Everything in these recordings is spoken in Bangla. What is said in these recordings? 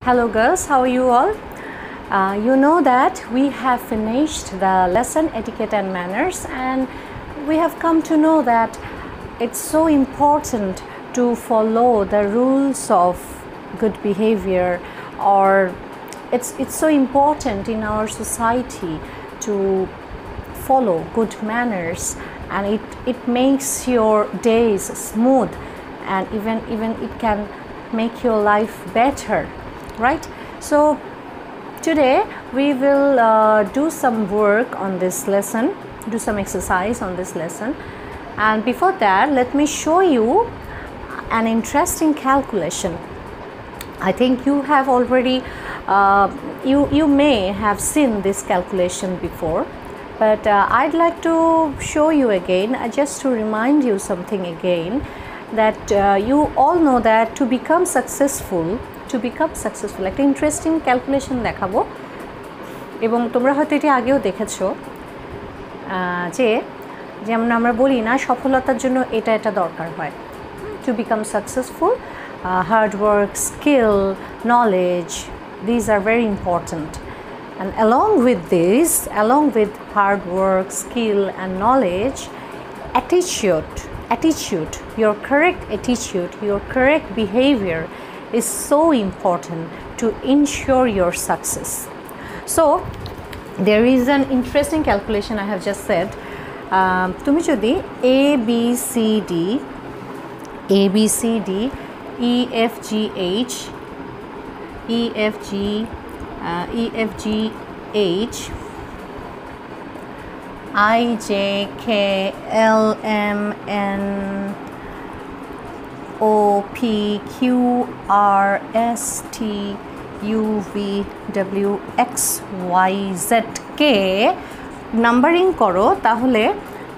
Hello girls, how are you all? You know that we have finished the lesson etiquette and manners, and we have come to know that it's so important to follow the rules of good behavior, or it's so important in our society to follow good manners, and it makes your days smooth, and even it can make your life better, right? So today we will do some work on this lesson, do some exercise on this lesson, and before that let me show you an interesting calculation. I think you have already you may have seen this calculation before, but I'd like to show you again, just to remind you something again, that you all know that to become successful একটা ইন্টারেস্টিং ক্যালকুলেশন দেখাবো, এবং তোমরা হয়তো এটি আগেও দেখেছো যে যেমন আমরা বলি না, সফলতার জন্য এটা দরকার হয়। To become successful, hard work, skill, knowledge, these are very important, and along with hard work, skill and knowledge, attitude, your correct attitude, your correct behavior is so important to ensure your success. So there is an interesting calculation I have just said. তুমি যদি ABCD EFGH IJKLMNOPQRSTUVWXYZ কে নাম্বারিং করো, তাহলে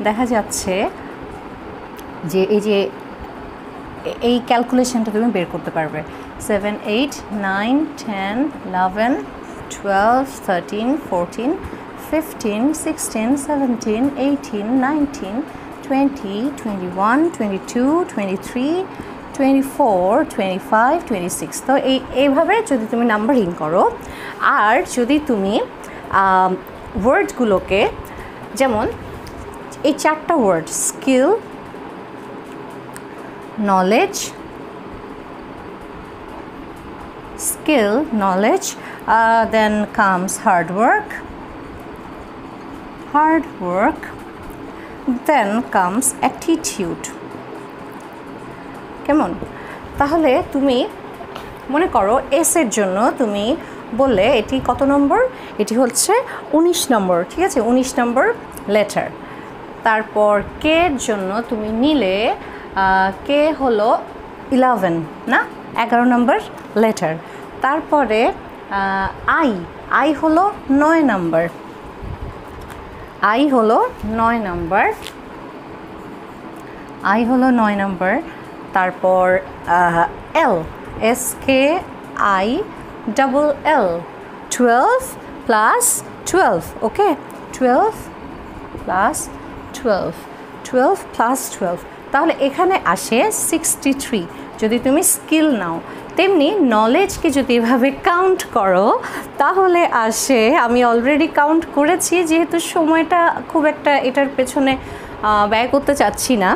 দেখা যাচ্ছে যে এই ক্যালকুলেশনটা তুমি বের করতে পারবে। 7, 8, 9, 10, 11, 12, 13, 14, 15, 16, 17, 18, 19, 20, 21, 22, 23, 24, 25, 26। তো এইভাবে যদি তুমি নাম্বারিং করো, আর যদি তুমি ওয়ার্ডগুলোকে, যেমন এই চারটা word, skill, knowledge, then comes hard work, then comes attitude। কেমন? তাহলে তুমি মনে করো এস এর জন্য তুমি বললে এটি কত নম্বর, এটি হচ্ছে 19 নম্বর, ঠিক আছে, 19 নম্বর লেটার। তারপর কে এর জন্য তুমি নিলে কে হলো 11 না, 11 নম্বর লেটার। তারপরে আই হলো 9 নম্বর, আই হলো 9 নম্বর। তারপর SKILL 12 plus 12, ওকে, 12 plus 12, তাহলে এখানে আসে 63 যদি তুমি স্কিল নাও। তেমনি নলেজকে যদি এভাবে কাউন্ট করো তাহলে আসে, আমি অলরেডি কাউন্ট করেছি যেহেতু সময়টা খুব একটা এটার পেছনে ব্যয় করতে চাচ্ছি না,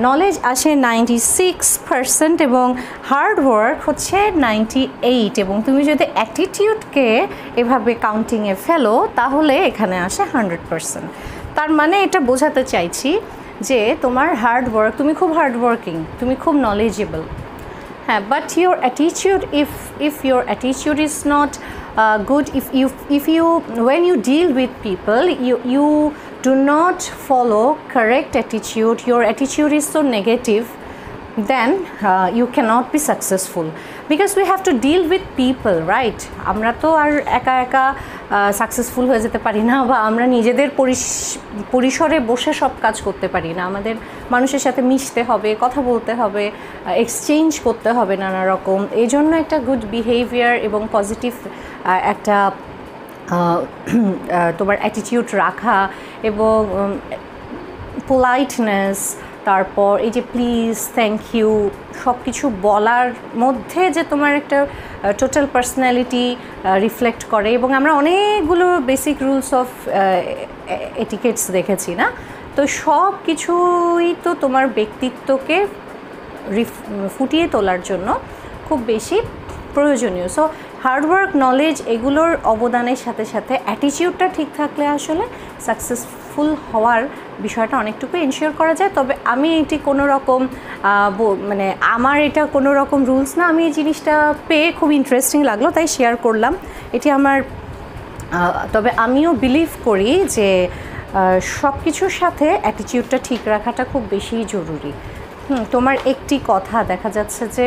নলেজ আসে 96% এবং হার্ড ওয়ার্ক হচ্ছে 98, এবং তুমি যদি অ্যাটিটিউডকে এভাবে কাউন্টিংয়ে ফেলো তাহলে এখানে আসে 100%। তার মানে এটা বোঝাতে চাইছি যে তোমার হার্ড ওয়ার্ক, তুমি খুব হার্ড ওয়ার্কিং, তুমি খুব নলেজেবল, হ্যাঁ, but your attitude, if your attitude is not good, if you when you deal with people you do not follow correct attitude, your attitude is so negative, then you cannot be successful, because we have to deal with people, right? আমরা তো আর একা সাকসেসফুল হয়ে যেতে পারি না, বা আমরা নিজেদের পরিসরে বসে সব কাজ করতে পারি না। আমাদের মানুষের সাথে মিশতে হবে, কথা বলতে হবে, এক্সচেঞ্জ করতে হবে নানা রকম। এই জন্য একটা গুড বিহেভিয়ার এবং পজিটিভ একটা তোমার অ্যাটিটিউড রাখা, এবং পোলাইটনেস, তারপর এই যে প্লিজ, থ্যাংক ইউ, সব কিছু বলার মধ্যে যে তোমার একটা টোটাল পার্সোনালিটি রিফ্লেক্ট করে। এবং আমরা অনেকগুলো বেসিক রুলস অফ এটিকেটস দেখেছি না, তো সব কিছুই তো তোমার ব্যক্তিত্বকে ফুটিয়ে তোলার জন্য খুব বেশি প্রয়োজনীয়। সো হার্ডওয়ার্ক, নলেজ এগুলোর অবদানের সাথে সাথে অ্যাটিটিউডটা ঠিক থাকলে আসলে সাকসেসফুল হওয়ার বিষয়টা অনেকটুকু এনশিওর করা যায়। তবে আমি এটি কোনো রকম মানে আমার এটা কোনো রকম রুলস না, আমি এই জিনিসটা পেয়ে খুব ইন্টারেস্টিং লাগলো তাই শেয়ার করলাম। এটি আমার তবে আমিও বিলিভ করি যে সব কিছুর সাথে অ্যাটিটিউডটা ঠিক রাখাটা খুব বেশি জরুরি। তোমার একটি কথা দেখা যাচ্ছে যে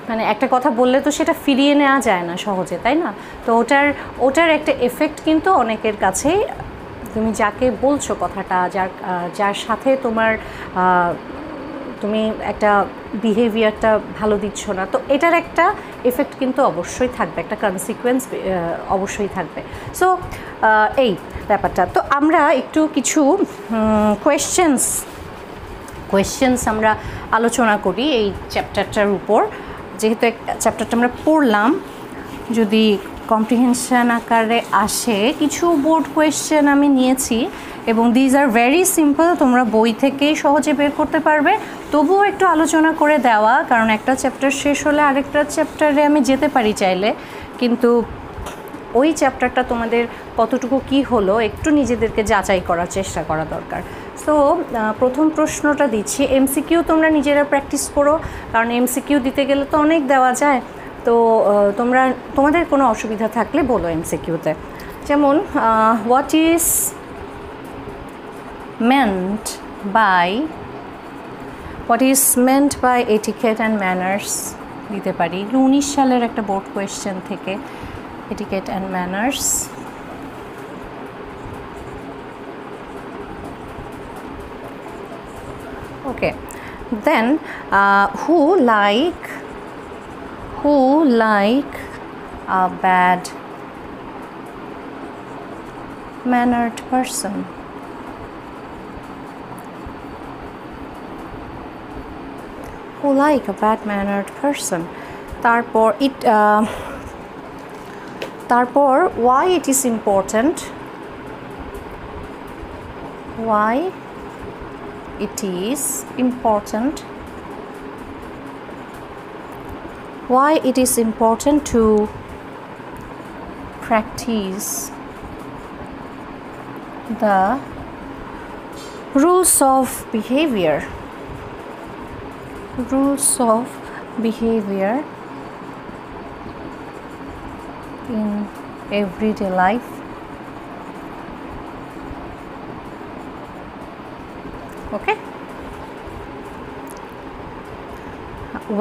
মানে একটা কথা বললে তো সেটা ফিরিয়ে নেওয়া যায় না সহজে, তাই না? তো ওটার একটা এফেক্ট কিন্তু অনেকের কাছেই, তুমি যাকে বলছো কথাটা, যার সাথে তুমি একটা বিহেভিয়ারটা ভালো দিচ্ছ না, তো এটার একটা এফেক্ট কিন্তু অবশ্যই থাকবে, একটা কনসিকুয়েন্স অবশ্যই থাকবে। সো এই ব্যাপারটা। তো আমরা একটু কিছু কোয়েশ্চেন্স আমরা আলোচনা করি এই চ্যাপ্টারটার উপর। যেহেতু চ্যাপ্টারটা আমরা পড়লাম, যদি কম্প্রিহেনশন আকারে আসে, কিছু বোর্ড কোয়েশ্চেন আমি নিয়েছি এবং দিজ আর ভেরি সিম্পল, তোমরা বই থেকেই সহজে বের করতে পারবে। তবুও একটু আলোচনা করে দেওয়া, কারণ একটা চ্যাপ্টার শেষ হলে আরেকটা চ্যাপ্টারে আমি যেতে পারি চাইলে, কিন্তু ওই চ্যাপ্টারটা তোমাদের কতটুকু কি হলো একটু নিজেদেরকে যাচাই করার চেষ্টা করা দরকার। সো প্রথম প্রশ্নটা দিচ্ছি, এমসিকিউ তোমরা নিজেরা প্র্যাকটিস করো, কারণ এমসিকিউ দিতে গেলে তো অনেক দেওয়া যায়। তো তোমাদের কোনো অসুবিধা থাকলে বলো এমসিকিউতে। যেমন what is meant by etiquette and manners দিতে পারি। 19 সালের একটা বোর্ড কোয়েশ্চেন থেকে, etiquette and manners। Okay, then who like a bad mannered person? Who like a bad mannered person? তারপর why it is important, why it is important to practice the rules of behavior in everyday life. Okay,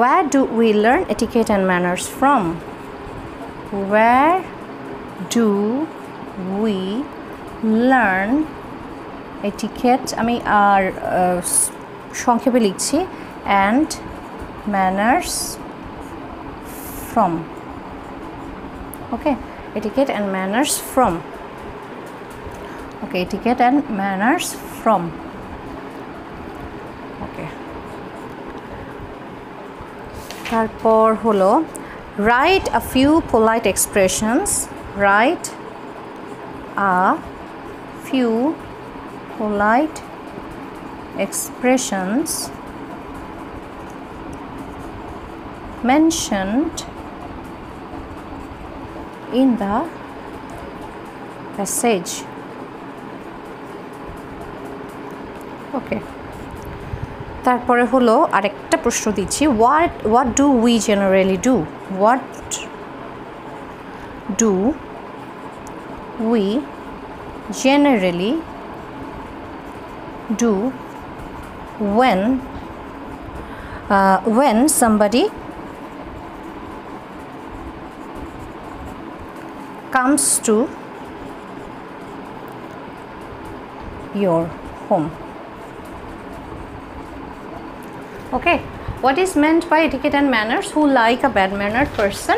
where do we learn etiquette and manners from? Where do we learn etiquette, আমি আর সংক্ষেপে লিখছি, and manners from. Okay, etiquette and manners from. Okay, etiquette and manners from. Okay, তারপর হলো write a few polite expressions. Write a few polite expressions mentioned in the passage. Okay, তারপরে হলো আরেকটা প্রশ্ন দিচ্ছি, what do we generally do? What do we generally do when somebody comes to your home? Okay, what is meant by etiquette and manners? Who like a bad mannered person?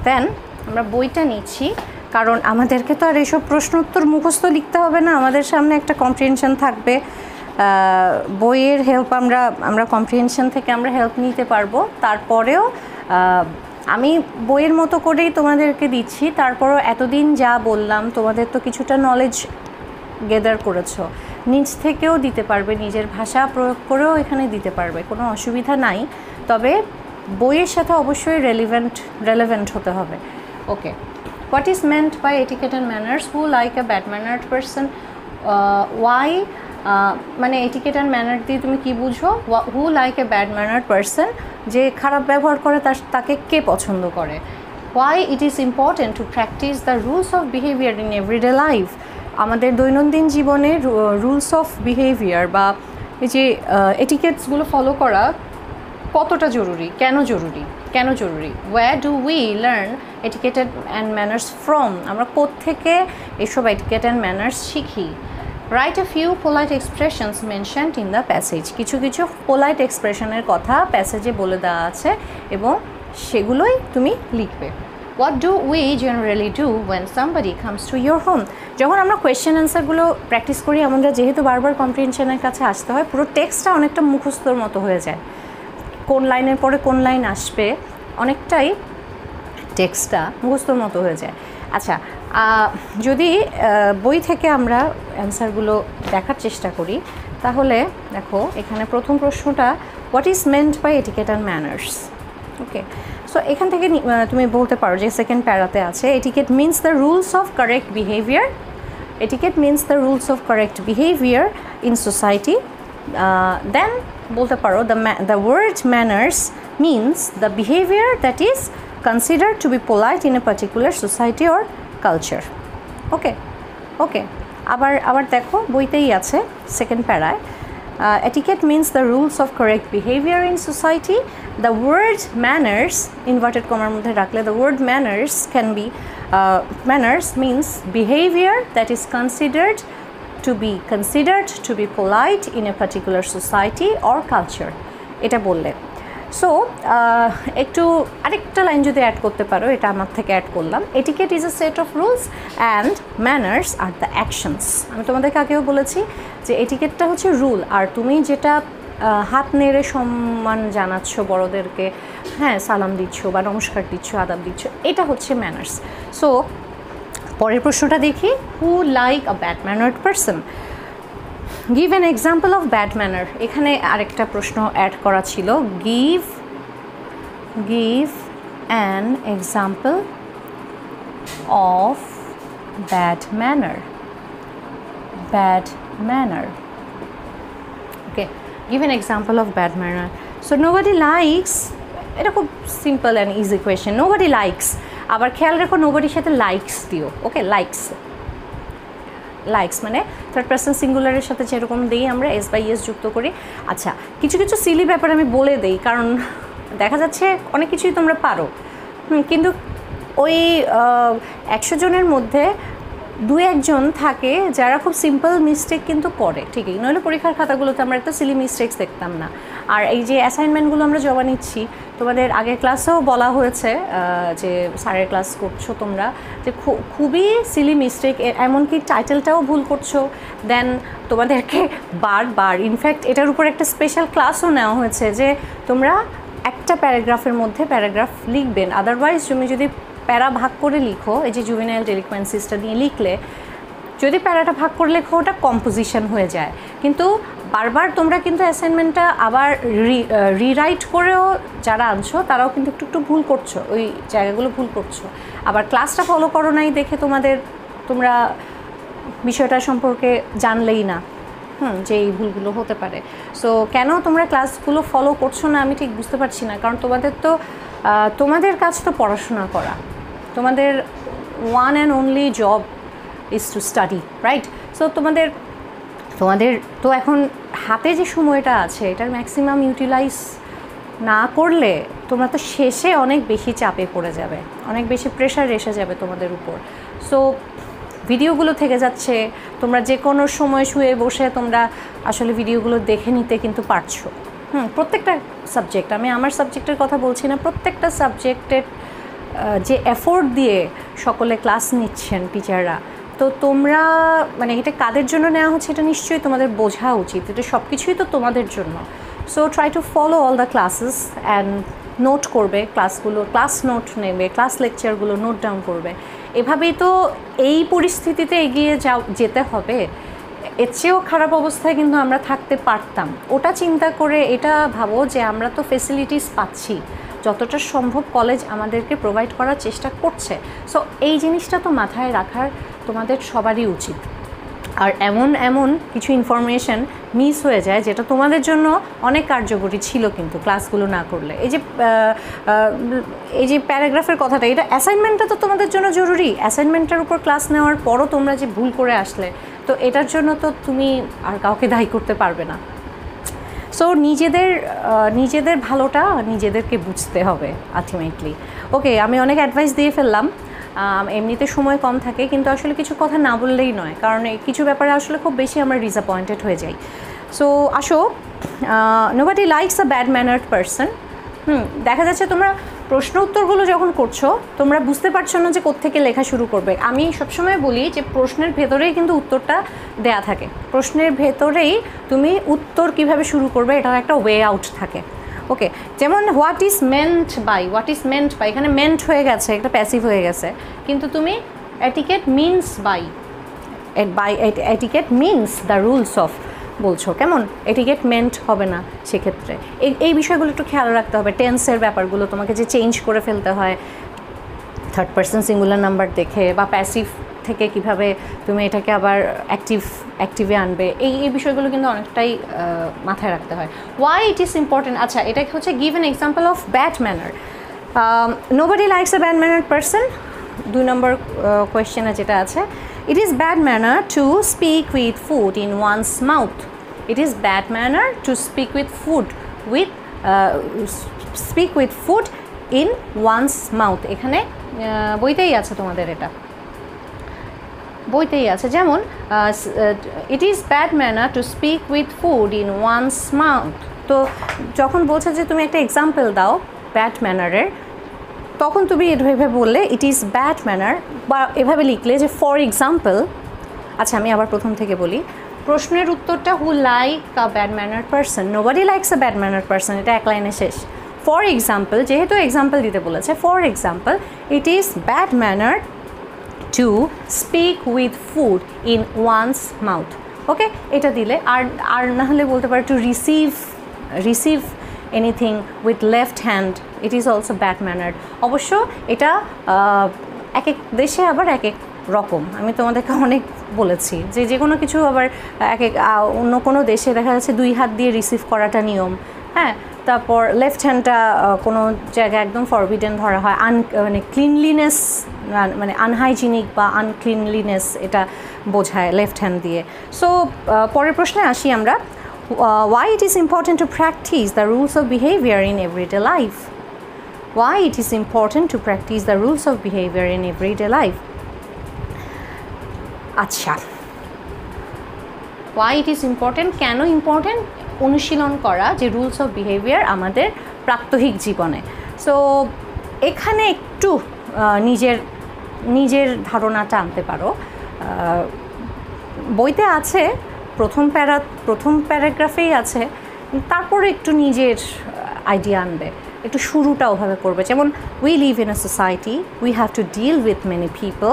Then আমরা বইটা নিচ্ছি, কারণ আমাদেরকে তো আর এইসব প্রশ্ন উত্তর মুখস্থ লিখতে হবে না, আমাদের সামনে একটা কম্প্রিহেনশন থাকবে। বইয়ের হেল্প আমরা কম্প্রিহেনশন থেকে আমরা হেল্প নিতে পারবো, তারপরেও আমি বইয়ের মতো করেই তোমাদেরকে দিচ্ছি। তারপরও এতদিন যা বললাম তোমাদের তো কিছুটা নলেজ গেদার করেছো, নিজ থেকেও দিতে পারবে, নিজের ভাষা প্রয়োগ করেও এখানে দিতে পারবে, কোনো অসুবিধা নাই। তবে বইয়ের সাথে অবশ্যই রেলেভেন্ট হতে হবে। Okay, what is meant by etiquette and manners? Who like a bad mannered person? Why, মানে এটিকেট অ্যান্ড ম্যানার দিয়ে তুমি কী বুঝো? Who like a bad mannered person, যে খারাপ ব্যবহার করে তাকে কে পছন্দ করে? Why it is important to practise the rules of behaviour in everyday life? আমাদের দৈনন্দিন জীবনে রুলস অফ বিহেভিয়ার বা এই যে এটিকেটসগুলো ফলো করা কতটা জরুরি, কেন জরুরি? Where do we learn etiquette and manners from? আমরা কোত্থেকে এসব এটিকেট অ্যান্ড ম্যানার্স শিখি? Write a few polite expressions mentioned in the passage. কিছু পোলাইট এক্সপ্রেশনের কথা প্যাসেজে বলে দেওয়া আছে এবং সেগুলোই তুমি লিখবে। What do we generally do when somebody comes to your home? যখন আমরা কোয়েশ্চেন অ্যান্সারগুলো প্র্যাকটিস করি, আমরা যেহেতু বারবার কম্প্রিহেনশনের কাছে আসতে হয়, পুরো টেক্সটটা অনেকটা মুখস্থর মতো হয়ে যায়। কোন লাইনের পরে কোন লাইন আসবে অনেকটাই টেক্সটটা মুখস্থর মতো হয়ে যায়। আচ্ছা, যদি বই থেকে আমরা অ্যান্সারগুলো দেখার চেষ্টা করি, তাহলে দেখো এখানে প্রথম প্রশ্নটা, what is meant by etiquette and manners? Okay, so এখান থেকে তুমি বলতে পারো যে সেকেন্ড প্যারাতে আছে, etiquette means the rules of correct behaviour. Etiquette means the rules of correct behaviour in society. Then বলতে পারো the word manners means the behaviour that is considered to be polite in a particular society or culture. Okay, আবার দেখো বইতেই আছে সেকেন্ড প্যারায়, etiquette means the rules of correct behavior in society. The word manners, inverted commas মধ্যে রাখলে, the word manners can be manners means behavior that is considered to be polite in a particular society or culture. এটা বললে। সো একটু আরেকটা লাইন যদি অ্যাড করতে পারো, এটা আমার থেকে অ্যাড করলাম, etiquette is a set of rules and manners are the actions. আমি তোমাদেরকে আগেও বলেছি যে এটিকেটটা হচ্ছে রুল, আর তুমি যেটা হাত নেড়ে সম্মান জানাচ্ছ বড়োদেরকে, হ্যাঁ সালাম দিচ্ছ বা নমস্কার দিচ্ছ, আদাব দিচ্ছ, এটা হচ্ছে ম্যানার্স। সো পরের প্রশ্নটা দেখি, হু like a bad mannered person? Give an example of bad manner. এখানে আরেকটা প্রশ্ন অ্যাড করা ছিল, give an example of bad manner. Okay, give an example of bad manner. So nobody likes, এটা খুব simple and easy question. Nobody likes, আবার খেয়াল রেখো নোবডির সাথে লাইকস দিও। ওকে, লাইকস মানে থার্ড পারসন সিঙ্গুলারের সাথে যেরকম দিই আমরা এস বাই এস যুক্ত করি। আচ্ছা, কিছু সিলি ব্যাপার আমি বলে দিই, কারণ দেখা যাচ্ছে অনেক কিছুই তোমরা পারো, কিন্তু ওই 100 জনের মধ্যে 2-1 জন থাকে যারা খুব সিম্পল মিস্টেক কিন্তু করে, ঠিকই, নইলে পরীক্ষার খাতাগুলোতে আমরা একটা সিলি মিস্টেক্স দেখতাম না। আর এই যে অ্যাসাইনমেন্টগুলো আমরা জমা নিচ্ছি, তোমাদের আগের ক্লাসেও বলা হয়েছে যে স্যারের ক্লাস করছো তোমরা, যে খুবই সিলি মিস্টেক, এমনকি টাইটেলটাও ভুল করছো। দেন তোমাদেরকে বারবার, ইনফ্যাক্ট এটার উপর একটা স্পেশাল ক্লাসও নেওয়া হয়েছে যে তোমরা একটা প্যারাগ্রাফের মধ্যে প্যারাগ্রাফ লিখবেন, আদারওয়াইজ তুমি যদি প্যারা ভাগ করে লিখো, এই যে জুভেনাইল ডেলিকুয়েন্সিসটা নিয়ে লিখলে, যদি প্যারাটা ভাগ করে লেখো ওটা কম্পোজিশন হয়ে যায়। কিন্তু বারবার তোমরা কিন্তু অ্যাসাইনমেন্টটা আবার রিরাইট করেও যারা আনছো তারাও কিন্তু একটু ভুল করছো, ওই জায়গাগুলো ভুল করছো। আবার ক্লাসটা ফলো করো নাই দেখে তোমরা বিষয়টা সম্পর্কে জানলেই না যে এই ভুলগুলো হতে পারে। সো কেন তোমরা ক্লাসগুলো ফলো করছো না আমি ঠিক বুঝতে পারছি না, কারণ তোমাদের কাজ তো পড়াশোনা করা, তোমাদের one and only job is to study, right? So তোমাদের তো এখন হাতে যে সময়টা আছে এটার ম্যাক্সিমাম ইউটিলাইজ না করলে তোমরা তো শেষে অনেক বেশি চাপে পড়ে যাবে, অনেক বেশি প্রেশার এসে যাবে তোমাদের উপর। সো ভিডিওগুলো থেকে যাচ্ছে, তোমরা যে কোনো সময় শুয়ে বসে তোমরা আসলে ভিডিওগুলো দেখে নিতে কিন্তু পারছো। প্রত্যেকটা সাবজেক্ট, আমি আমার সাবজেক্টের কথা বলছি না, প্রত্যেকটা সাবজেক্টের যে এফোর্ট দিয়ে সকলে ক্লাস নিচ্ছেন টিচাররা, তো তোমরা মানে এটা কাদের জন্য নেওয়া হচ্ছে এটা নিশ্চয়ই তোমাদের বোঝা উচিত, এটা সব কিছুই তো তোমাদের জন্য। So try to follow all the classes and note করবে ক্লাসগুলো, ক্লাস নোট নেবে, ক্লাস লেকচারগুলো নোট ডাউন করবে। এভাবেই তো এই পরিস্থিতিতে এগিয়ে যেতে হবে। এর চেয়েও খারাপ অবস্থায় কিন্তু আমরা থাকতে পারতাম। ওটা চিন্তা করে এটা ভাবো যে আমরা তো ফেসিলিটিস পাচ্ছি, যতটা সম্ভব কলেজ আমাদেরকে প্রোভাইড করার চেষ্টা করছে। সো এই জিনিসটা তো মাথায় রাখার তোমাদের সবারই উচিত। আর এমন কিছু ইনফরমেশন মিস হয়ে যায় যেটা তোমাদের জন্য অনেক কার্যকরী ছিল কিন্তু ক্লাসগুলো না করলে। এই যে প্যারাগ্রাফের কথাটা, এটা অ্যাসাইনমেন্টটা তো তোমাদের জন্য জরুরি। অ্যাসাইনমেন্টের উপর ক্লাস নেওয়ার পরও তোমরা যে ভুল করে আসলে, তো এটার জন্য তো তুমি আর কাউকে দায়ী করতে পারবে না। সো নিজেদের ভালোটা নিজেদেরকে বুঝতে হবে আলটিমেটলি। ওকে, আমি অনেক অ্যাডভাইস দিয়ে ফেললাম। এমনিতে সময় কম থাকে, কিন্তু আসলে কিছু কথা না বললেই নয়, কারণ কিছু ব্যাপারে আসলে খুব বেশি আমরা ডিসঅ্যাপয়েন্টেড হয়ে যাই। সো আসো, নোবডি লাইকস আ ব্যাড ম্যানার্ড পারসন। দেখা যাচ্ছে তোমরা প্রশ্ন উত্তরগুলো যখন করছো তোমরা বুঝতে পারছো না যে কোত্থেকে লেখা শুরু করবে। আমি সবসময় বলি যে প্রশ্নের ভেতরেই কিন্তু উত্তরটা দেয়া থাকে, প্রশ্নের ভেতরেই তুমি উত্তর কিভাবে শুরু করবে এটার একটা ওয়ে আউট থাকে। ওকে, যেমন হোয়াট ইজ মেন্ট বাই, এখানে মেন্ট হয়ে গেছে, একটা প্যাসিভ হয়ে গেছে, কিন্তু তুমি etiquette means by etiquette means the rules of বলছো, কেমন এটিকেট মেন্ট হবে না সেক্ষেত্রে। এই বিষয়গুলো একটু খেয়াল রাখতে হবে। টেন্সের ব্যাপারগুলো তোমাকে যে চেঞ্জ করে ফেলতে হয় থার্ড পারসন সিঙ্গুলার নাম্বার দেখে, বা প্যাসিভ থেকে কিভাবে তুমি এটাকে আবার অ্যাক্টিভে আনবে, এই বিষয়গুলো কিন্তু অনেকটাই মাথায় রাখতে হয়। ওয়াই ইট ইজ ইম্পর্টেন্ট, আচ্ছা এটা হচ্ছে give an example of bad manner. Nobody likes a bad mannered person. 2 নম্বর কোয়েশ্চেনে যেটা আছে, it is bad manner to speak with food in one's mouth. It is bad manner to speak with food in one's mouth. এখানে বইতেই আছে তোমাদের, এটা বইতেই আছে। যেমন it is bad manner to speak with food in one's mouth. তো যখন বলছে যে তুমি একটা এক্সাম্পল দাও ব্যাড ম্যানারের, তখন তুমি এভাবে বললে ইট ইজ ব্যাড ম্যানার, বা এভাবে লিখলে যে ফর এক্সাম্পল। আচ্ছা আমি আবার প্রথম থেকে বলি, প্রশ্নের উত্তরটা হু like a bad manner person, nobody likes a bad manner person, এটা এক লাইনে শেষ। ফর এক্সাম্পল, যেহেতু এক্সাম্পল দিতে বলেছে, for example it is bad manner to speak with food in one's mouth. Okay, এটা দিলে আর না হলে বলতে পারো to receive anything with left hand, it is also bad mannered. অবশ্য এটা এক এক দেশে আবার এক এক রকম। আমি তোমাদেরকে অনেক বলেছি যে কোনো কিছু আবার অন্য কোনো দেশে দেখা যাচ্ছে 2 হাত দিয়ে রিসিভ করাটা নিয়ম, হ্যাঁ। তারপর লেফট হ্যান্ডটা কোনো জায়গায় একদম ফরবিডেন ধরা হয়, মানে ক্লিনলিনেস, মানে আনহাইজিনিক বা আনক্লিনলিনেস এটা বোঝায় লেফট হ্যান্ড দিয়ে। সো পরের প্রশ্নে আসি আমরা। Why it is important to practice the rules of behavior in everyday life? Why it is important to practice the rules of behavior in everyday life? আচ্ছা, why it is important, কেন ইম্পর্টেন্ট অনুশীলন করা যে রুলস অফ বিহেভিয়ার আমাদের প্রাত্যহিক জীবনে। সো এখানে একটু নিজের ধারণাটা আনতে পারো। বইতে আছে, প্রথম প্যারাগ্রাফেই আছে, তারপরে একটু নিজের আইডিয়া আনবে, একটু শুরুটা ওভাবে করবে। যেমন we live in a society, we have to deal with many people.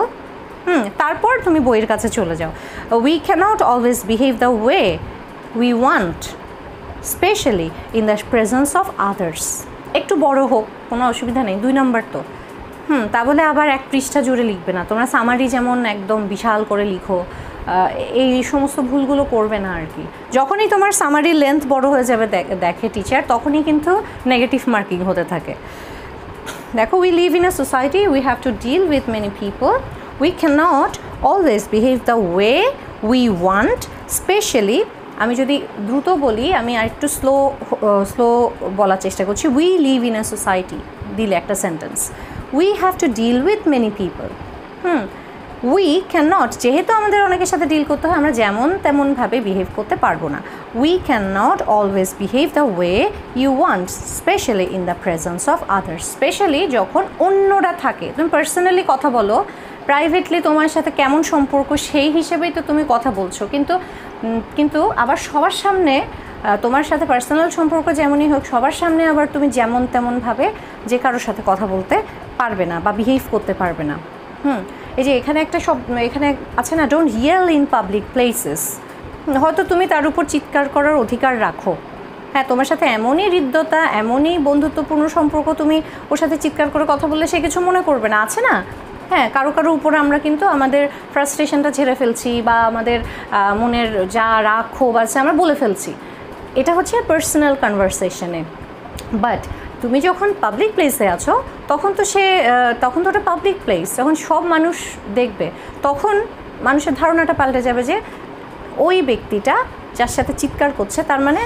তারপর তুমি বইয়ের কাছে চলে যাও। We can't always behave the way we want, specially in the presence of others. একটু বড় হোক, কোনো অসুবিধা নেই, 2 নম্বর তো। তা বলে আবার 1 পৃষ্ঠা জুড়ে লিখবে না। তোমরা সামারি যেমন একদম বিশাল করে লিখো, এই সমস্ত ভুলগুলো করবে না আর কি। যখনই তোমার সামারির লেন্থ বড় হয়ে যাবে দেখে টিচার, তখনই কিন্তু নেগেটিভ মার্কিং হতে থাকে। দেখো, we live in a society, we have to deal with many people, we can't always behave the way we want, specially, আমি যদি দ্রুত বলি, আমি আরেকটু স্লো বলার চেষ্টা করছি। We live in a society দিলে একটা sentence, we have to deal with many people. We can not, যেহেতু আমাদের অনেকের সাথে ডিল করতে হয়, আমরা যেমন তেমনভাবে বিহেভ করতে পারবো না। We can not always behave the way you want, specially in the presence of others. Specially যখন অন্যরা থাকে, তুমি পার্সোনালি কথা বলো, প্রাইভেটলি তোমার সাথে কেমন সম্পর্ক সেই হিসেবেই তো তুমি কথা বলছো, কিন্তু আবার সবার সামনে তোমার সাথে পার্সোনাল সম্পর্ক যেমনই হোক, সবার সামনে আবার তুমি যেমন তেমনভাবে যে কারোর সাথে কথা বলতে পারবে না বা বিহেভ করতে পারবে না। এই যে এখানে একটা এখানে আছে না, don't Yale in public places. হয়তো তুমি তার উপর চিৎকার করার অধিকার রাখো, হ্যাঁ, তোমার সাথে এমনই হৃদ্যতা, এমনই বন্ধুত্বপূর্ণ সম্পর্ক, তুমি ওর সাথে চিৎকার করে কথা বললে সে কিছু মনে করবে না, আছে না? হ্যাঁ, কারো উপরে আমরা কিন্তু আমাদের ফ্রাস্ট্রেশনটা ঝেড়ে ফেলছি বা আমাদের মনের যা রাগ ক্ষোভ আছে আমরা বলে ফেলছি, এটা হচ্ছে পার্সোনাল কনভারসেশনে। বাট তুমি যখন পাবলিক প্লেসে আছো তখন তো ওটা পাবলিক প্লেস, যখন সব মানুষ দেখবে তখন মানুষের ধারণাটা পাল্টে যাবে যে ওই ব্যক্তিটা যার সাথে চিৎকার করছে তার মানে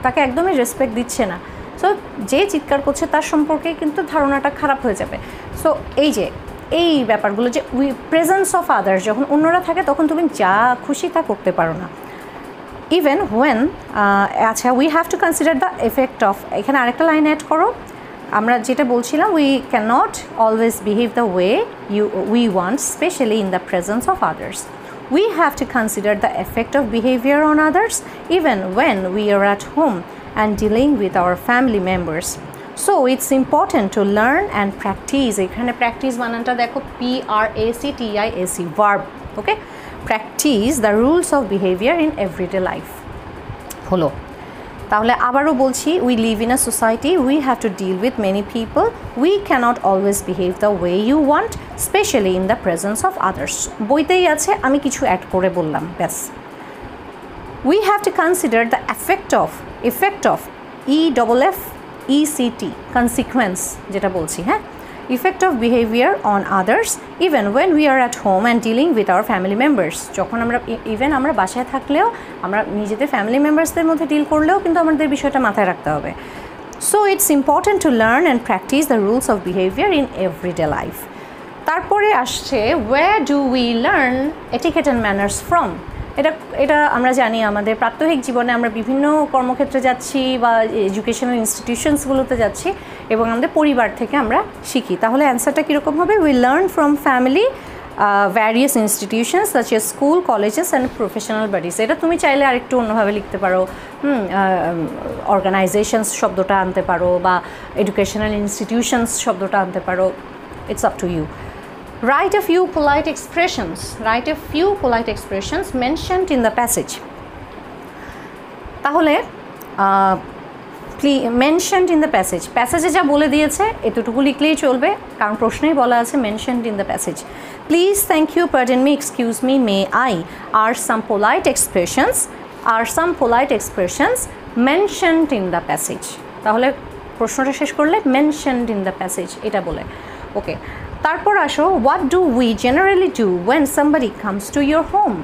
তাকে একদমই রেসপেক্ট দিচ্ছে না। সো যে চিৎকার করছে তার সম্পর্কে কিন্তু ধারণাটা খারাপ হয়ে যাবে। সো এই ব্যাপারগুলো যে প্রেজেন্স অফ আদার্স, যখন অন্যরা থাকে তখন তুমি যা খুশি তা করতে পারো না। ইভেন হোয়েন আচ্ছা, we have two consider the effect of, এখানে আরেকটা লাইন অ্যাড করো, আমরা যেটা বলছিলাম, we can not always behave the way we want, specially in the presence of others. We have to consider the effect of behavior on others even when we are at home and dealing with our family members. So it's important to learn and practice. এখানে practice বানানটা দেখো, PRACTICE, verb, okay? Practice the rules of behavior in everyday life. হলো, তাহলে আবারও বলছি, we live in a society, we have to deal with many people, we cannot always behave the way you want, especially in the presence of others. বইতেই আছে, আমি কিছু অ্যাড করে বললাম, ব্যাস। We have to consider the effect of EFFECT, consequence যেটা বলছি, হ্যাঁ, effect of behavior on others even when we are at home and dealing with our family members. যখন আমরা বাসায় থাকলেও, আমরা নিজেদের ফ্যামিলি মেম্বার্সদের মধ্যে ডিল করলেও কিন্তু আমাদের বিষয়টা মাথায় রাখতে হবে। So it's important to learn and practice the rules of behavior in everyday life. তারপরে আসছে, where do we learn etiquette and manners from? এটা আমরা জানি, আমাদের প্রাত্যহিক জীবনে আমরা বিভিন্ন কর্মক্ষেত্রে যাচ্ছি বা এডুকেশনাল ইনস্টিটিউশনসগুলোতে যাচ্ছি এবং আমাদের পরিবার থেকে আমরা শিখি। তাহলে অ্যান্সারটা কীরকম হবে? We learn from family, various institutions such as school, colleges and professional bodies. এটা তুমি চাইলে আরেকটু অন্যভাবে লিখতে পারো, অর্গানাইজেশনস শব্দটা আনতে পারো বা এডুকেশনাল ইনস্টিটিউশনস শব্দটা আনতে পারো, it's up to you. Write a few polite expressions mentioned in the passage. তাহলে mentioned in the passage, প্যাসেজে যা বলে দিয়েছে এতটুকু লিখলেই চলবে, কারণ প্রশ্নেই বলা আছে mentioned in the passage. Please, thank you, pardon me, excuse me, may I are some polite expressions mentioned in the passage. তাহলে প্রশ্নটা শেষ করলে mentioned in the passage এটা বলে, ওকে। তারপর আসো, what do we generally do when somebody comes to your home?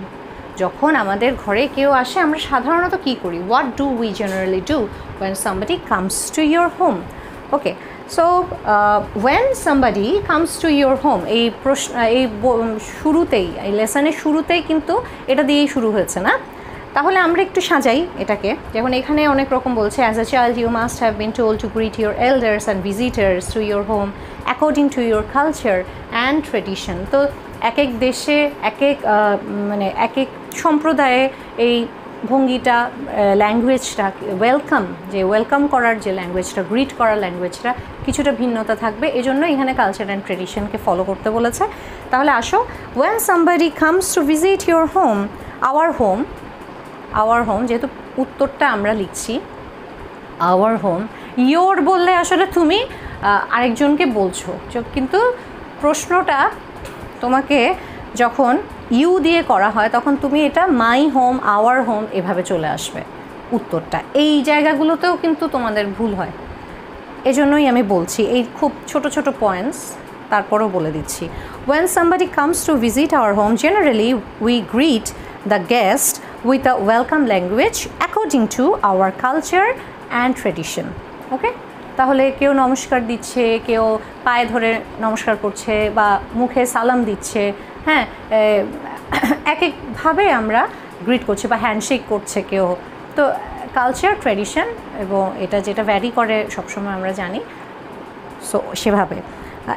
যখন আমাদের ঘরে কেউ আসে আমরা সাধারণত কী করি? what do we generally do when somebody comes to your home? Okay, so when somebody comes to your home, এই শুরুতেই, এই লেসনের শুরুতেই কিন্তু এটা দিয়েই শুরু হয়েছে না? তাহলে আমরা একটু সাজাই এটাকে, যেমন এখানে অনেক রকম বলছে, as a child you must have been told to greet your elders and visitors to your home according to your culture and tradition. তো এক এক দেশে এক এক সম্প্রদায়ে এই ভঙ্গিটা, ল্যাঙ্গুয়েজটা, ওয়েলকাম করার যে ল্যাঙ্গুয়েজটা, গ্রিট করার ল্যাঙ্গুয়েজটা কিছুটা ভিন্নতা থাকবে, এজন্য এখানে কালচার অ্যান্ড ট্রেডিশনকে ফলো করতে বলেছে। তাহলে আসো, when somebody comes to visit your home, our home, যেহেতু উত্তরটা আমরা লিখছি our home, your বললে আসলে তুমি আরেকজনকে বলছো, কিন্তু প্রশ্নটা তোমাকে যখন ইউ দিয়ে করা হয় তখন তুমি এটা মাই হোম, আওয়ার হোম এভাবে চলে আসবে উত্তরটা। এই জায়গাগুলোতেও কিন্তু তোমাদের ভুল হয়, এজন্যই আমি বলছি, এই খুব ছোট ছোট পয়েন্টস তারপরেও বলে দিচ্ছি। when somebody comes to visit our home, generally we greet the guest with a welcome language according to our culture and tradition. ওকে, তাহলে কেউ নমস্কার দিচ্ছে, কেউ পায়ে ধরে নমস্কার করছে বা মুখে সালাম দিচ্ছে, হ্যাঁ, এক একভাবে আমরা গ্রিট করছি বা হ্যান্ডশেক করছে কেউ। তো কালচার, ট্র্যাডিশন এবং এটা যেটা ভ্যারি করে সবসময় আমরা জানি, সো সেভাবে।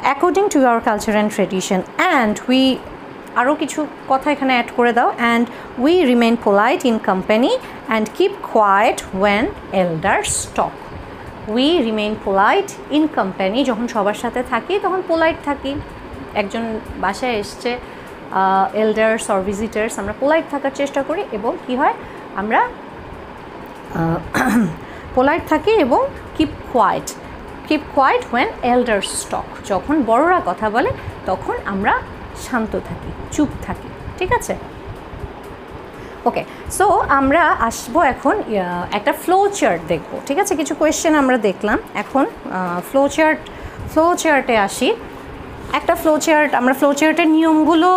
According to our culture and tradition and we আরও কিছু কথা এখানে অ্যাড করে দাও and we remain polite in company and keep quiet when elders talk we remain polite in company যখন সবার সাথে থাকি তখন পোলাইট থাকি একজন বাসায় এসছে এল্ডার্স অর ভিজিটার্স আমরা পোলাইট থাকার চেষ্টা করি এবং কি হয় আমরা পোলাইট থাকি এবং কিপ কোয়াইট হোয়েন এল্ডার্স টক যখন বড়রা কথা বলে তখন আমরা শান্ত থাকি চুপ থাকি ঠিক আছে ওকে সো আমরা আসবো এখন একটা ফ্লো চার্ট দেখব ঠিক আছে কিছু কোয়েশ্চেন আমরা দেখলাম এখন ফ্লো চার্টে আসি একটা ফ্লো চার্ট আমরা ফ্লো চার্টের নিয়মগুলো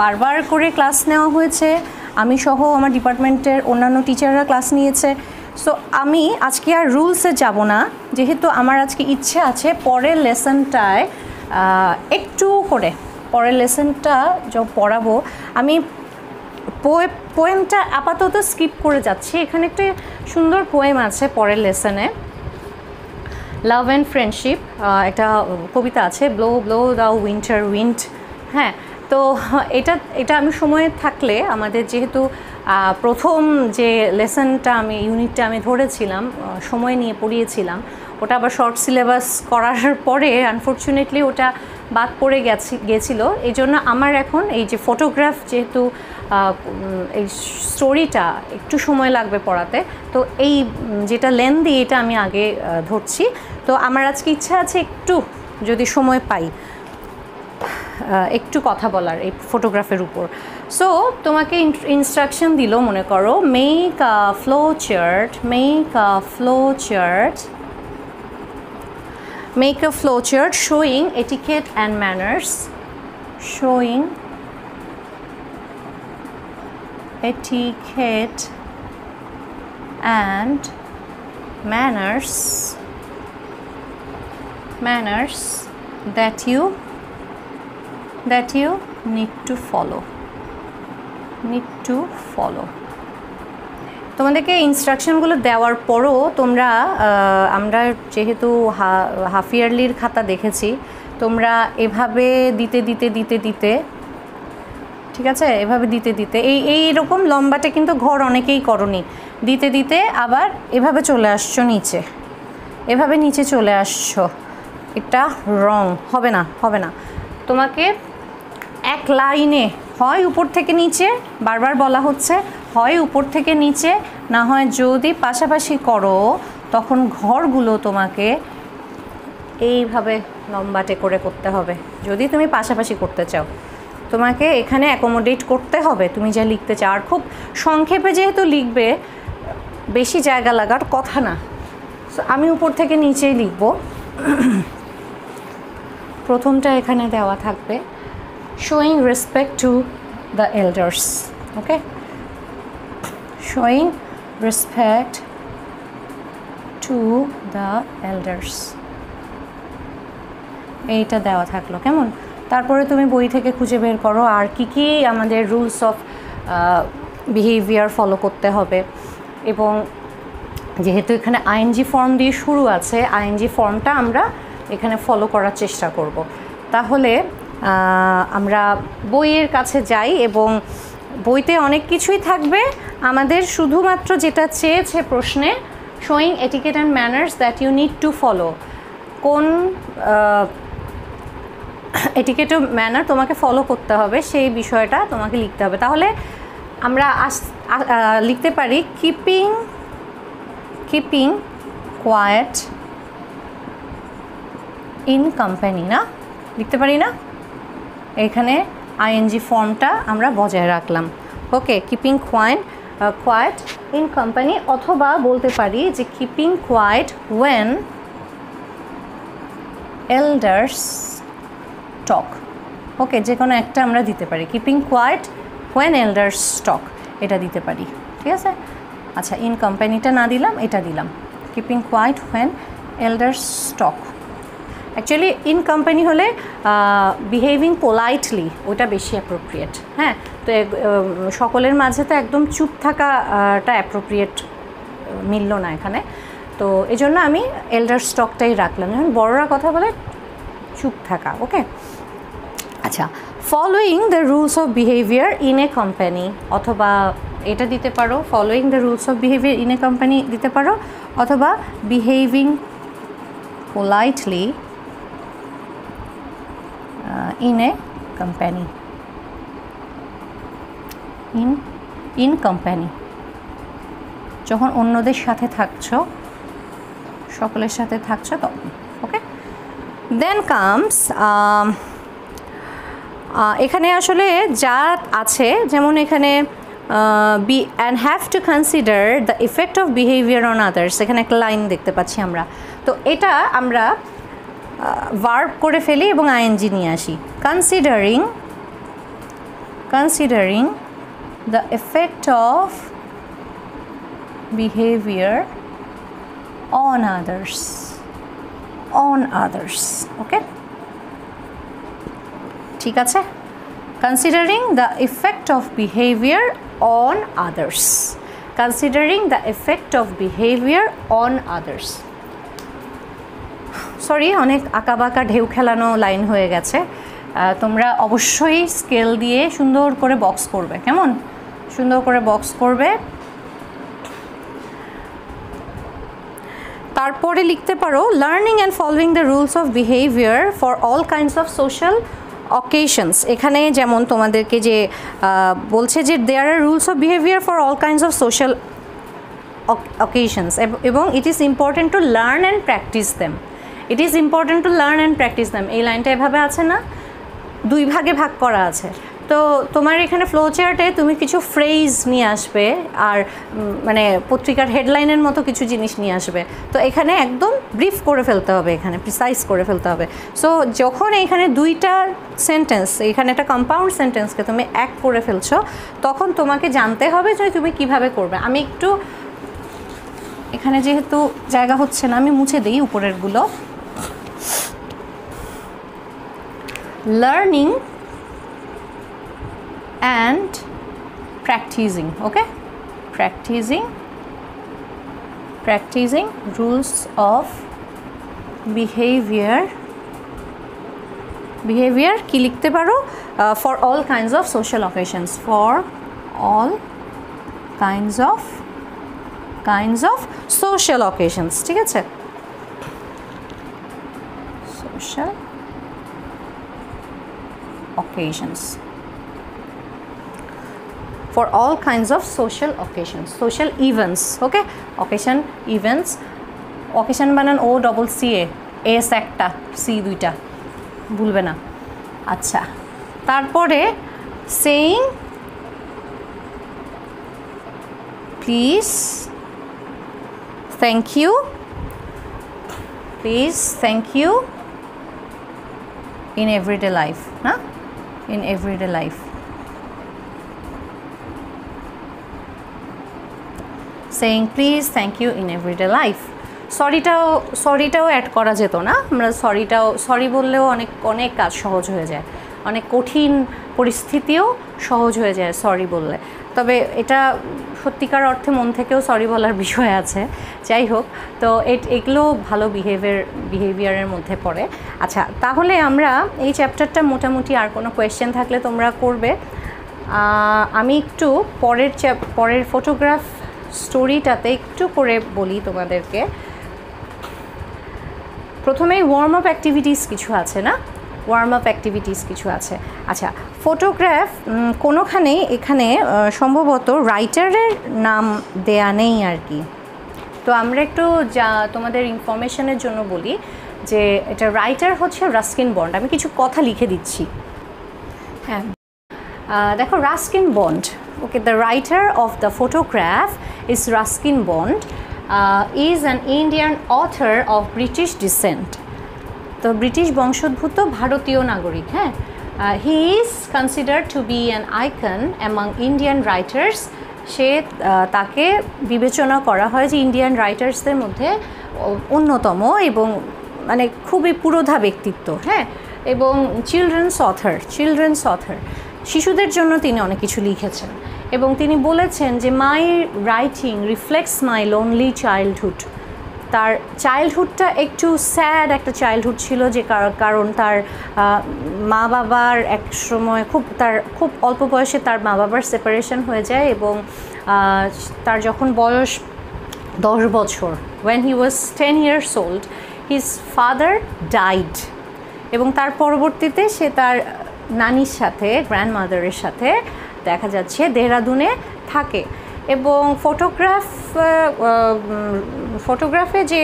বারবার করে ক্লাস নেওয়া হয়েছে আমি সহ আমার ডিপার্টমেন্টের অন্যান্য টিচাররা ক্লাস নিয়েছে সো আমি আজকে আর রুলসে যাব না যেহেতু আমার আজকে ইচ্ছে আছে পরের লেসনটায় একটু করে পরের লেসনটা যখন পড়াবো আমি পোয়েমটা আপাতত স্কিপ করে যাচ্ছি এখানে একটা সুন্দর পোয়েম আছে পরের লেসনে লাভ অ্যান্ড ফ্রেন্ডশিপ একটা কবিতা আছে blow blow the winter wind হ্যাঁ তো এটা আমি সময় থাকলে আমাদের যেহেতু প্রথম যে লেসনটা ইউনিটটা আমি ধরেছিলাম সময় নিয়ে পড়িয়েছিলাম ওটা আবার শর্ট সিলেবাস করার পরে আনফর্চুনেটলি ওটা বাদ পড়ে গেছিলো এই জন্য আমার এখন এই যে ফটোগ্রাফ যেহেতু এই স্টোরিটা একটু সময় লাগবে পড়াতে তো এই যেটা লেন্দি এটা আমি আগে ধরছি তো আমার আজকে ইচ্ছা আছে একটু যদি সময় পাই একটু কথা বলার এই ফটোগ্রাফের উপর সো তোমাকে ইনস্ট্রাকশন দিল মনে করো make a flow chart Make a flowchart showing etiquette and manners. Showing etiquette and manners that you need to follow. তোমাদেরকে ইনস্ট্রাকশনগুলো দেওয়ার পরও তোমরা আমরা যেহেতু হাফ ইয়ারলির খাতা দেখেছি তোমরা এভাবে দিতে ঠিক আছে এভাবে দিতে এইরকম লম্বাটে কিন্তু ঘর অনেকেই করনি দিতে আবার এভাবে চলে আসছো নিচে এভাবে নিচে চলে আসছো এটা রং হবে না তোমাকে এক লাইনে হয় উপর থেকে নিচে বারবার বলা হচ্ছে হয় উপর থেকে নিচে না হয় যদি পাশাপাশি করো তখন ঘরগুলো তোমাকে এইভাবে লম্বাটে করে করতে হবে যদি তুমি পাশাপাশি করতে চাও তোমাকে এখানে অ্যাকোমোডেট করতে হবে তুমি যা লিখতে চাও আর খুব সংক্ষেপে যেহেতু লিখবে বেশি জায়গা লাগার কথা না সো আমি উপর থেকে নিচেই লিখব প্রথমটা এখানে দেওয়া থাকবে showing respect to the elders okay showing respect to the elders এইটা দেওয়া থাকলো কেমন তারপরে তুমি বই থেকে খুঁজে বের করো আর কি আমাদের রুলস অফ বিহেভিয়ার ফলো করতে হবে এবং যেহেতু এখানে আইএনজি ফর্ম দিয়ে শুরু আছে আইএনজি ফর্মটা আমরা এখানে ফলো করার চেষ্টা করব তাহলে আমরা বইয়ের কাছে যাই এবং বইতে অনেক কিছুই থাকবে আমাদের শুধুমাত্র যেটা চেয়েছে প্রশ্নে showing etiquette and manners that you need to follow কোন এটিকেট ও ম্যানার তোমাকে ফলো করতে হবে সেই বিষয়টা তোমাকে লিখতে হবে তাহলে আমরা লিখতে পারি কিপিং কোয়াইট ইন কোম্পানি না লিখতে পারি না এখানে আইএনজি ফর্মটা আমরা বজায় রাখলাম ওকে কিপিং কোয়াইট ইন কোম্পানি অথবা বলতে পারি যে কিপিং কোয়াইট ওয়েন এল্ডার্স টক ওকে যে কোনো একটা আমরা দিতে পারি কিপিং কোয়াইট হোয়েন এল্ডার্স টক এটা দিতে পারি ঠিক আছে আচ্ছা ইন কোম্পানিটা না দিলাম এটা দিলাম keeping quiet when elders talk actually in company হলে বিহেভিং পোলাইটলি ওটা বেশি অ্যাপ্রোপ্রিয়েট হ্যাঁ তো সকলের মাঝে তো একদম চুপ থাকাটা অ্যাপ্রোপ্রিয়েট মিলল না এখানে তো এই জন্য আমি এল্ডার স্টকটাই রাখলাম যখন বড়রা কথা বলে চুপ থাকা ওকে আচ্ছা following the rules of behaviour in a company অথবা এটা দিতে পারো following the rules of behaviour in a company দিতে পারো অথবা behaving politely in a company in company যখন অন্যদের সাথে থাকছো সকলের সাথে থাকছো তখন ওকে দেন কামস এখানে আসলে যা আছে যেমন এখানে be and have to consider the effect of behavior on others এখানে একটা লাইন দেখতে পাচ্ছি আমরা তো এটা আমরা verb করে ফেলি এবং ing নিয়ে আসি considering the effect of behavior on others okay ঠিক আছে considering the effect of behavior on others considering the effect of behavior on others sorry অনেক আঁকাবাঁকা ঢেউ খেলানো লাইন হয়ে গেছে তোমরা অবশ্যই স্কেল দিয়ে সুন্দর করে বক্স করবে কেমন সুন্দর করে বক্স করবে তারপরে লিখতে পারো learning and following the rules of behaviour for all kinds of social occasions এখানে যেমন তোমাদেরকে যে বলছে যে there are rules of behaviour for all kinds of social occasions এবং it is important to learn and practise them it is important to learn and practise them এই লাইনটা এভাবে আছে না দুই ভাগে ভাগ করা আছে তো তোমার এখানে ফ্লো চার্টে তুমি কিছু ফ্রেজ নিয়ে আসবে আর মানে পত্রিকার হেডলাইনের মতো কিছু জিনিস নিয়ে আসবে তো এখানে একদম ব্রিফ করে ফেলতে হবে এখানে প্রিসাইজ করে ফেলতে হবে সো যখন এখানে দুইটা সেন্টেন্স এখানে একটা কম্পাউন্ড সেন্টেন্সকে তুমি এক করে ফেলছো তখন তোমাকে জানতে হবে যে তুমি কিভাবে করবে আমি একটু এখানে যেহেতু জায়গা হচ্ছে না আমি মুছে দিই উপরেরগুলো learning and practicing okay practicing rules of behavior কি লিখতে পারো for all kinds of social occasions for all kinds of social occasions ঠিক আছে social occasions for all kinds of social occasions social events okay occasion বানান o double c a s একটা c দুইটা ভুলবে না আচ্ছা তারপরে saying please thank you in everyday life na in everyday life saying please thank you in everyday life সরিটাও অ্যাড করা যেত না আমরা সরি বললেও অনেক কাজ সহজ হয়ে যায় অনেক কঠিন পরিস্থিতিও সহজ হয়ে যায় সরি বললে তবে এটা সত্যিকার অর্থে মন থেকেও সরি বলার বিষয় আছে যাই হোক তো এগুলো ভালো বিহেভিয়ারের মধ্যে পড়ে আচ্ছা তাহলে আমরা এই চ্যাপ্টারটা মোটামুটি আর কোনো কোয়েশ্চেন থাকলে তোমরা করবে আমি একটু পরের ফটোগ্রাফ স্টোরিটাতে একটু করে বলি তোমাদেরকে প্রথমেই ওয়ার্ম আপ অ্যাক্টিভিটিস কিছু আছে না আচ্ছা ফটোগ্রাফ কোনোখানেই এখানে সম্ভবত রাইটারের নাম দেয়া নেই আর কি তো আমরা একটু যা তোমাদের ইনফরমেশনের জন্য বলি যে এটা রাইটার হচ্ছে রাস্কিন বন্ড আমি কিছু কথা লিখে দিচ্ছি হ্যাঁ দেখো Ruskin Bond okay the writer of the photograph is Ruskin Bond is an Indian author of British descent তো ব্রিটিশ বংশোদ্ভূত ভারতীয় নাগরিক হ্যাঁ he is considered to be an icon among Indian writers সে তাকে বিবেচনা করা হয় যে ইন্ডিয়ান রাইটার্সদের মধ্যে অন্যতম এবং মানে খুবই পুরোধা ব্যক্তিত্ব হ্যাঁ এবং চিলড্রেন্স অথর শিশুদের জন্য তিনি অনেক কিছু লিখেছেন এবং তিনি বলেছেন যে মাই রাইটিং রিফ্লেক্টস মাই লোনলি চাইল্ডহুড তার চাইল্ডহুডটা একটু স্যাড একটা চাইল্ডহুড ছিল, যে কারণ তার মা বাবার এক সময় খুব অল্প বয়সে তার মা বাবার সেপারেশন হয়ে যায়, এবং তার যখন বয়স 10 বছর, when he was 10 years old, his father died, এবং তার পরবর্তীতে সে তার নানির সাথে, গ্র্যান্ডমাদারের সাথে দেখা যাচ্ছে দেহরাদুনে থাকে। এবং ফটোগ্রাফে যে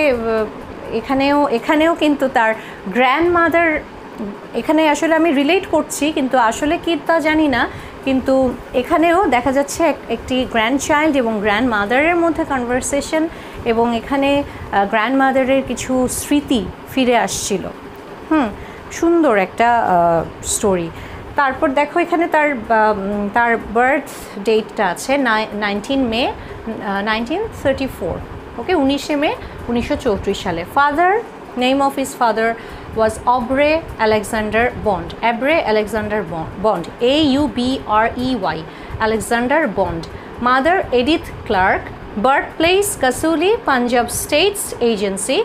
এখানেও কিন্তু তার গ্র্যান্ডমাদার, এখানে আসলে আমি রিলেট করছি কিন্তু আসলে কি তা জানি না, কিন্তু এখানেও দেখা যাচ্ছে একটি গ্র্যান্ডচাইল্ড এবং গ্র্যান্ডমাদারের মধ্যে কনভারসেশন, এবং এখানে গ্র্যান্ডমাদারের কিছু স্মৃতি ফিরে আসছিল। সুন্দর একটা স্টোরি। তারপর দেখো এখানে তার বার্থ ডেটটা আছে 19 মে 1934, ওকে, 19 মে 1934 সালে। Father, name of his father was Aubrey Alexander Bond, Aubrey Alexander Bond, AUBREY, Alexander Bond. Mother Edith Clark, birthplace Kasuli, Punjab States Agency,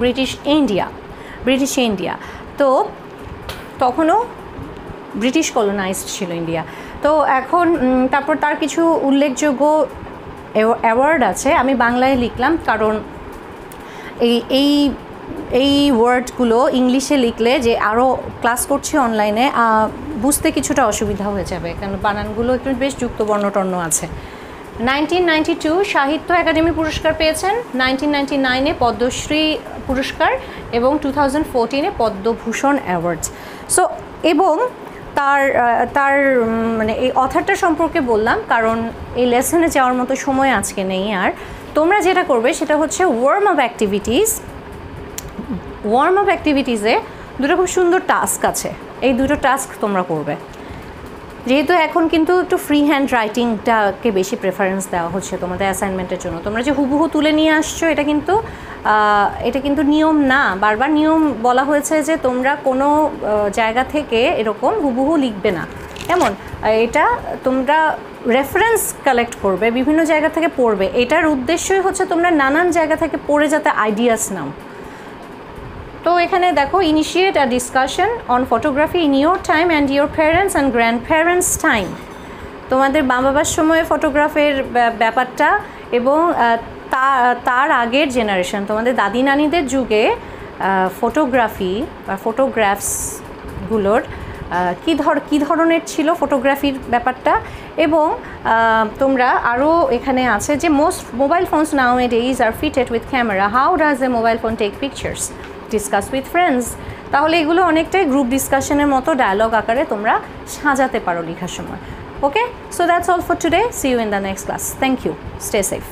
British India. তো তখনও ব্রিটিশ কলোনাইজড ছিল ইন্ডিয়া। তো এখন তারপর তার কিছু উল্লেখযোগ্য অ্যাওয়ার্ড আছে, আমি বাংলায় লিখলাম কারণ এই ওয়ার্ডগুলো ইংলিশে লিখলে, যে আরও ক্লাস করছি অনলাইনে, বুঝতে কিছুটা অসুবিধা হয়ে যাবে, কারণ বানানগুলো একটু বেশ যুক্তবর্ণটর্ণ আছে। 1992 সাহিত্য একাডেমি পুরস্কার পেয়েছেন, 1999-এ পদ্মশ্রী পুরস্কার, এবং 2014-এ পদ্মভূষণ অ্যাওয়ার্ডস। সো এবং তার মানে এই অথারটা সম্পর্কে বললাম কারণ এই লেসনে যাওয়ার মতো সময় আজকে নেই। আর তোমরা যেটা করবে সেটা হচ্ছে ওয়ার্ম আপ অ্যাক্টিভিটিসে দুটো খুব সুন্দর টাস্ক আছে, এই দুটো টাস্ক তোমরা করবে। যেহেতু এখন কিন্তু একটু ফ্রি হ্যান্ড রাইটিংটাকে বেশি প্রেফারেন্স দেওয়া হচ্ছে তোমাদের অ্যাসাইনমেন্টের জন্য, তোমরা যে হুবহু তুলে নিয়ে আসছো এটা কিন্তু নিয়ম না। বারবার নিয়ম বলা হয়েছে যে তোমরা কোনো জায়গা থেকে এরকম হুবহু লিখবে না, এমন এটা তোমরা রেফারেন্স কালেক্ট করবে, বিভিন্ন জায়গা থেকে পড়বে। এটার উদ্দেশ্যই হচ্ছে তোমরা নানান জায়গা থেকে পড়ে যাতে আইডিয়াস নাও। তো এখানে দেখো, initiate a discussion on photography in your time and your parents and grand parents time. তোমাদের মা বাবার সময়ে ফটোগ্রাফের ব্যাপারটা, এবং তার আগের জেনারেশন, তোমাদের দাদি নানিদের যুগে ফটোগ্রাফি বা ফটোগ্রাফসগুলোর কী ধরনের ছিল ফটোগ্রাফির ব্যাপারটা। এবং তোমরা আরও এখানে আছে যে most mobile phones nowadays are fitted with camera, how does a mobile phone take pictures, discuss with friends. তাহলে এগুলো অনেকটাই গ্রুপ ডিসকাশনের মতো ডায়ালগ আকারে তোমরা সাজাতে পারো লেখার সময়। Okay, so that's all for today, see you in the next class. Thank you, stay safe.